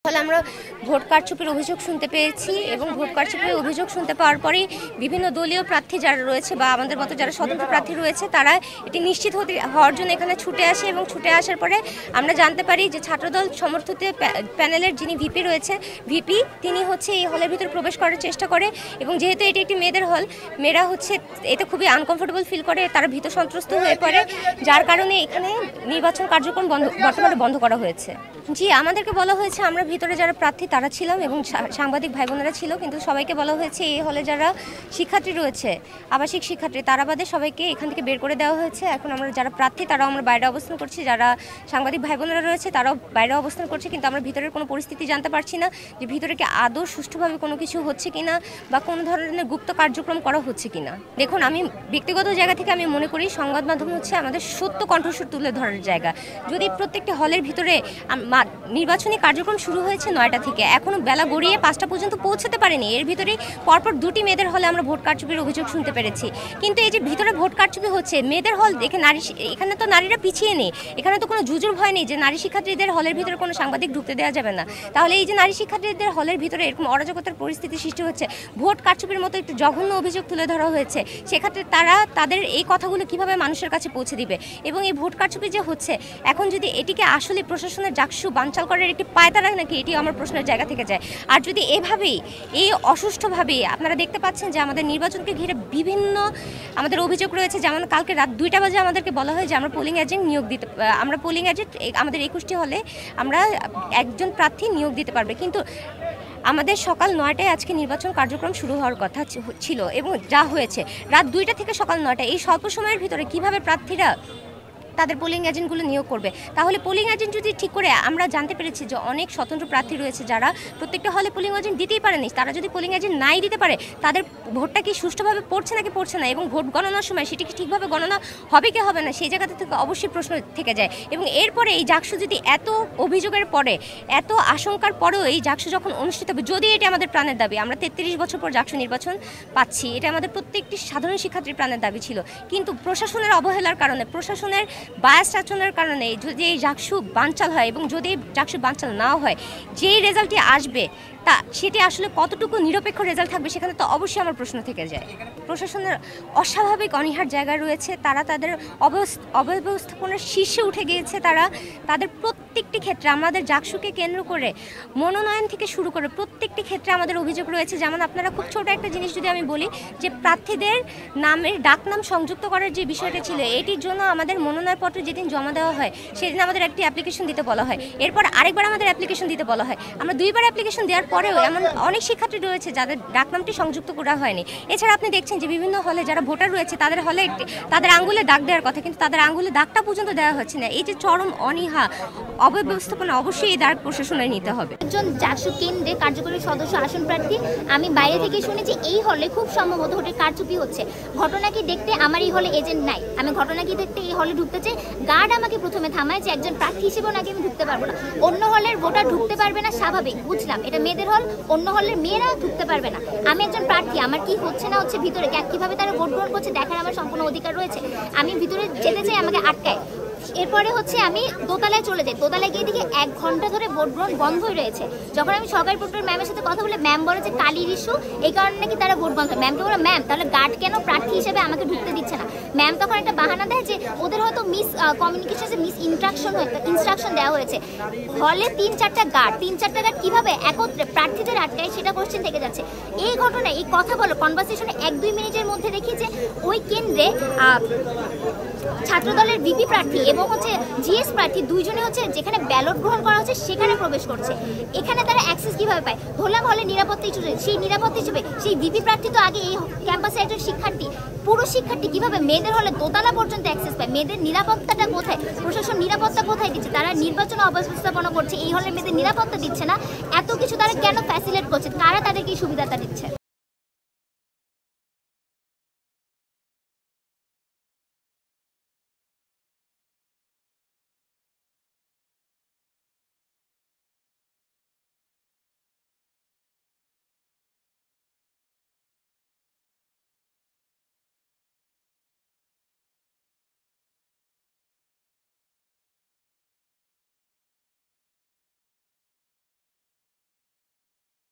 ফলে আমরা ভোট কারচুপির অভিযোগ শুনতে পেয়েছি এবং ভোট কারচুপির অভিযোগ শুনতে পাওয়ার পরেই বিভিন্ন দলীয় প্রার্থী যারা রয়েছে বা আমাদের মতো যারা স্বতন্ত্র প্রার্থী রয়েছে তারা এটি নিশ্চিত হওয়ার জন্য এখানে ছুটে আসে এবং ছুটে আসার পরে আমরা জানতে পারি যে ছাত্রদল সমর্থিত প্যানেলের যিনি ভিপি রয়েছে তিনি হচ্ছে এই হলের ভিতরে প্রবেশ করার চেষ্টা করে এবং যেহেতু এটি একটি মেয়েদের হল, মেয়েরা হচ্ছে এতে খুবই আনকমফোর্টেবল ফিল করে, তারা ভীত সন্ত্রস্ত হয়ে পড়ে, যার কারণে এখানে নির্বাচন কার্যক্রম বর্তমানে বন্ধ করা হয়েছে। জি, আমাদেরকে বলা হয়েছে আমরা ভিতরে যারা প্রার্থী তারা ছিলাম এবং সাংবাদিক ভাই বোনেরা ছিল, কিন্তু সবাইকে বলা হয়েছে এই হলে যারা শিক্ষার্থী রয়েছে, আবাসিক শিক্ষার্থী, তারা বাদে সবাইকে এখান থেকে বের করে দেওয়া হয়েছে। এখন আমরা যারা প্রার্থী তারাও আমরা বাইরে অবস্থান করছি, যারা সাংবাদিক ভাই বোনেরা রয়েছে তারাও বাইরে অবস্থান করছে, কিন্তু আমরা ভিতরের কোনো পরিস্থিতি জানতে পারছি না যে ভিতরে কি আদৌ সুষ্ঠুভাবে কোনো কিছু হচ্ছে কিনা বা কোনো ধরনের গুপ্ত কার্যক্রম করা হচ্ছে কিনা। দেখুন, আমি ব্যক্তিগত জায়গা থেকে আমি মনে করি সংবাদ মাধ্যম হচ্ছে আমাদের সত্য কণ্ঠস্বর তুলে ধরার জায়গা। যদি প্রত্যেকটি হলের ভিতরে নির্বাচনী কার্যক্রম শুরু হয়েছে 9টা থেকে, এখনো বেলা গড়িয়ে 5টা পর্যন্ত পৌঁছাতে পারেনি, এর ভিতরেই পরপর 2টি মেয়েদের হলে আমরা ভোট কারচুপির অভিযোগ শুনতে পেরেছি। কিন্তু এই যে ভিতরে ভোট কারচুপি হচ্ছে মেয়েদের হল, এখানে তো নারীরা পিছিয়ে নেই, এখানে তো কোনো জুজুর ভয় নেই যে নারী শিক্ষার্থীদের হলের ভিতরে কোনো সাংবাদিক ঢুকতে দেওয়া যাবে না। তাহলে এই যে নারী শিক্ষার্থীদের হলের ভিতরে এরকম অরাজকতার পরিস্থিতি সৃষ্টি হচ্ছে, ভোট কারচুপির মতো একটু জঘন্য অভিযোগ তুলে ধরা হয়েছে, সেক্ষেত্রে তাদের এই কথাগুলো কিভাবে মানুষের কাছে পৌঁছে দিবে? এবং এই ভোট কারচুপি যে হচ্ছে, এখন যদি এটিকে আসলে প্রশাসনের জাকসু বানচাল করার একটি পায়তারা নাকি, এটি আমার প্রশ্নের জায়গা থেকে যায়। আর যদি এভাবেই এই অসুষ্ঠুভাবে আপনারা দেখতে পাচ্ছেন যে আমাদের নির্বাচনকে ঘিরে বিভিন্ন আমাদের অভিযোগ রয়েছে, যেমন কালকে রাত 2টা বাজে আমাদেরকে বলা হয় যে আমরা পোলিং এজেন্ট আমাদের 21টি হলে আমরা একজন প্রার্থী নিয়োগ দিতে পারবে, কিন্তু আমাদের সকাল 9টায় আজকে নির্বাচন কার্যক্রম শুরু হওয়ার কথা ছিল এবং যা হয়েছে রাত 2টা থেকে সকাল 9টা, এই স্বল্প সময়ের ভিতরে কিভাবে প্রার্থীরা তাদের পোলিং এজেন্টগুলো নিয়োগ করবে? তাহলে পোলিং এজেন্ট যদি ঠিক করে, আমরা জানতে পেরেছি যে অনেক স্বতন্ত্র প্রার্থী রয়েছে যারা প্রত্যেকটা হলে পোলিং এজেন্ট দিতেই পারেনি, তারা যদি পোলিং এজেন্ট নাই দিতে পারে তাদের ভোটটা কি সুষ্ঠুভাবে পড়ছে নাকি পড়ছে না, এবং ভোট গণনার সময় সেটি কি ঠিকভাবে গণনা হবে কি হবে না, সেই জায়গাতে থেকে অবশ্যই প্রশ্ন থেকে যায়। এবং এরপরে এই জাকসু যদি এত অভিযোগের পরে, এত আশঙ্কার পরেও এই জাকসু যখন অনুষ্ঠিত হবে, যদি এটি আমাদের প্রাণের দাবি, আমরা 33 বছর পর জাকসু নির্বাচন পাচ্ছি, এটা আমাদের প্রত্যেকটি সাধারণ শিক্ষার্থীর প্রাণের দাবি ছিল, কিন্তু প্রশাসনের অবহেলার কারণে, প্রশাসনের বায়াস আচরণের কারণে যদি এই জাকসু বানচাল হয় এবং যদি জাকসু বানচাল নাও হয়, যেই রেজাল্টটি আসবে তা সেটি আসলে কতটুকু নিরপেক্ষ রেজাল্ট থাকবে, সেখানে তো অবশ্যই আমার প্রশ্ন থেকে যায়। প্রশাসনের অস্বাভাবিক অনীহার জায়গায় রয়েছে, তারা তাদের অব্যবস্থাপনার শীর্ষে উঠে গিয়েছে, তারা তাদের প্রত্যেকটি ক্ষেত্রে আমাদের জাকসুকে কেন্দ্র করে মনোনয়ন থেকে শুরু করে প্রত্যেকটি ক্ষেত্রে আমাদের অভিযোগ রয়েছে। যেমন আপনারা খুব ছোট একটা জিনিস যদি আমি বলি, যে প্রার্থীদের নামের ডাকনাম সংযুক্ত করার যে বিষয়টা ছিল, এটির জন্য আমাদের মনোনয়নপত্র যেদিন জমা দেওয়া হয় সেদিন আমাদের একটি অ্যাপ্লিকেশন দিতে বলা হয়, এরপর আরেকবার আমাদের অ্যাপ্লিকেশন দিতে বলা হয়, আমরা 2বার অ্যাপ্লিকেশন দেওয়ার পরেও এমন অনেক শিক্ষার্থী রয়েছে যাদের ডাকনামটি সংযুক্ত করা হয়নি। এছাড়া আপনি দেখছেন যে বিভিন্ন হলে যারা ভোটার রয়েছে তাদের হলে তাদের আঙ্গুলে দাগ দেওয়ার কথা, কিন্তু তাদের আঙ্গুলে দাগটা পর্যন্ত দেওয়া হচ্ছে না। এই যে চরম অনীহা, অব্যবস্থাপনা অবশ্যই এই দাগ প্রশাসনের নিতে হবে। একজন জাকসু কেন্দ্রে কার্যকরী সদস্য আসন প্রার্থী, আমি বাইরে থেকে শুনেছি এই হলে খুব সম্ভবত ভোটের কারচুপি হচ্ছে। ঘটনা কি দেখতে আমার এই হলে এজেন্ট নাই, আমি ঘটনা কি দেখতে এই হলে ঢুকতে চাই, গার্ড আমাকে প্রথমে থামায় যে একজন প্রার্থী হিসেবেও নাকি আমি ঢুকতে পারবো না, অন্য হলের ভোটার ঢুকতে পারবে না, স্বাভাবিক বুঝলাম, এটা মেয়েদের হল, অন্য হলের মেয়েরা ঢুকতে পারবে না। আমি একজন প্রার্থী, আমার কি হচ্ছে না হচ্ছে ভিতরে, কিভাবে তারা ভোট গ্রহণ করছে দেখার আমার সম্পূর্ণ অধিকার রয়েছে। আমি ভিতরে যেতে চাই, আমাকে আটকায়। এরপরে হচ্ছে আমি দোতলায় চলে যাই, দোতলায় গিয়ে দিকে 1 ঘন্টা ধরে ভোট গ্রহণ বন্ধই রয়েছে। যখন আমি সরকারি ভোটের ম্যামের সাথে কথা বলে, ম্যাম বলে যে কালির ইস্যু, এই কারণে নাকি তারা ভোট বন্ধ। ম্যামকে বলে, ম্যাম তাহলে গার্ড কেন প্রার্থী হিসেবে আমাকে ঢুকতে দিচ্ছে না? ম্যাম তখন একটা বাহানা দেয় যে ওদের হয়তো মিস কমিউনিকেশন, মিস ইনস্ট্রাকশন দেওয়া হয়েছে। হলে 3-4টা গার্ড কিভাবে একত্রে প্রার্থীদের আটকায়, সেটা কোশ্চেন থেকে যাচ্ছে। এই ঘটনায় এই কথা বলো কনভারসেশনে 1-2 মিনিটের মধ্যে দেখি যে ওই কেন্দ্রে ছাত্রদলের ভিপি প্রার্থী এবং হচ্ছে জিএস প্রার্থী দুইজনে হচ্ছে যেখানে ব্যালট গ্রহণ করা হচ্ছে সেখানে প্রবেশ করছে। এখানে তারা অ্যাক্সেস কিভাবে পায়? ধরলাম হলে নিরাপত্তা ইস্যু, সেই নিরাপত্তা হিসেবে সেই ভিপি প্রার্থী তো আগে এই ক্যাম্পাসে একজন শিক্ষার্থী, পুরো শিক্ষার্থী কিভাবে মেয়েদের হলে দোতলা পর্যন্ত অ্যাক্সেস পায়? মেয়েদের নিরাপত্তাটা কোথায়? প্রশাসন নিরাপত্তা কোথায় দিচ্ছে? তারা নির্বাচন অব্যবস্থাপনা করছে, এই হলে মেয়েদের নিরাপত্তা দিচ্ছে না, এত কিছু তারা কেন ফ্যাসিলিটেট করছে? কারা তাদেরকে এই সুবিধাটা দিচ্ছে?